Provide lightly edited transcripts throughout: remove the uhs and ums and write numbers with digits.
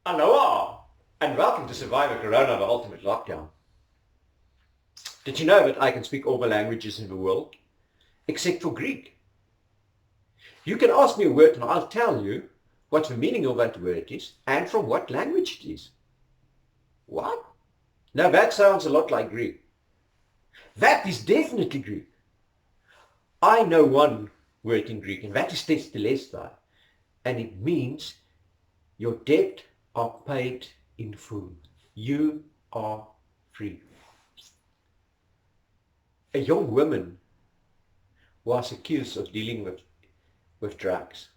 Aloha, and welcome to Survivor Corona, the ultimate lockdown. Did you know that I can speak all the languages in the world, except for Greek? You can ask me a word and I'll tell you what the meaning of that word is and from what language it is. What? Now that sounds a lot like Greek. That is definitely Greek. I know one word in Greek, and that is testelestai, and it means your debt are paid in full. You are free. A young woman was accused of dealing with drugs.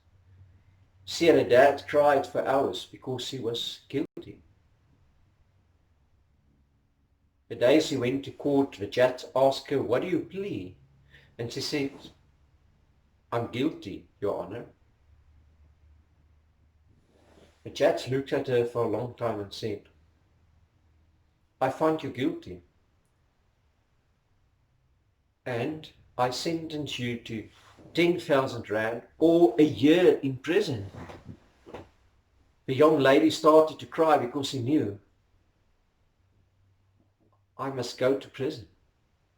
She and her dad cried for hours because she was guilty. The day she went to court, the judge asked her, "What do you plead?" And she said, "I'm guilty, Your Honor." The judge looked at her for a long time and said, "I find you guilty, and I sentence you to 10,000 rand or a year in prison." The young lady started to cry because she knew, I must go to prison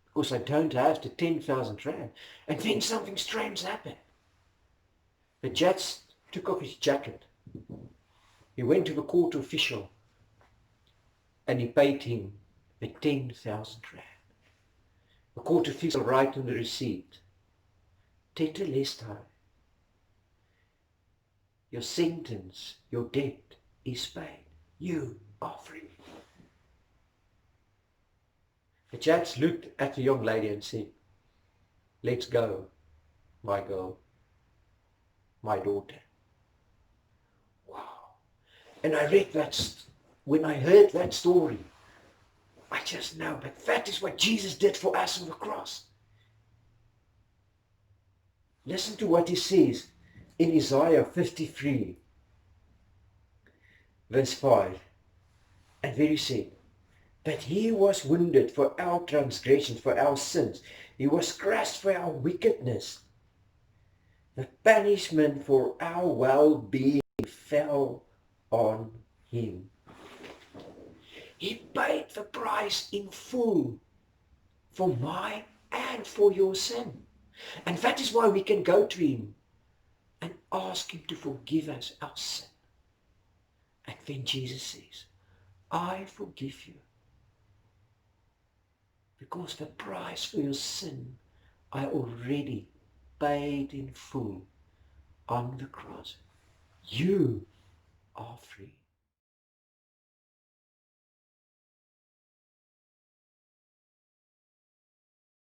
because I don't have the 10,000 rand. And then something strange happened. The judge took off his jacket. He went to the court official and he paid him the 10,000 rand. The court official wrote on the receipt, "Tetelestai, your sentence, your debt is paid. You are free." The judge looked at the young lady and said, "Let's go, my girl, my daughter." Wow. And when I heard that story, I just know that is what Jesus did for us on the cross. Listen to what he says in Isaiah 53, verse 5. And there he said, "But he was wounded for our transgressions, for our sins. He was crushed for our wickedness. The punishment for our well-being fell on him." He paid the price in full for mine and for your sin. And that is why we can go to him and ask him to forgive us our sin. And then Jesus says, "I forgive you, because the price for your sin I already paid in full on the cross. You are free."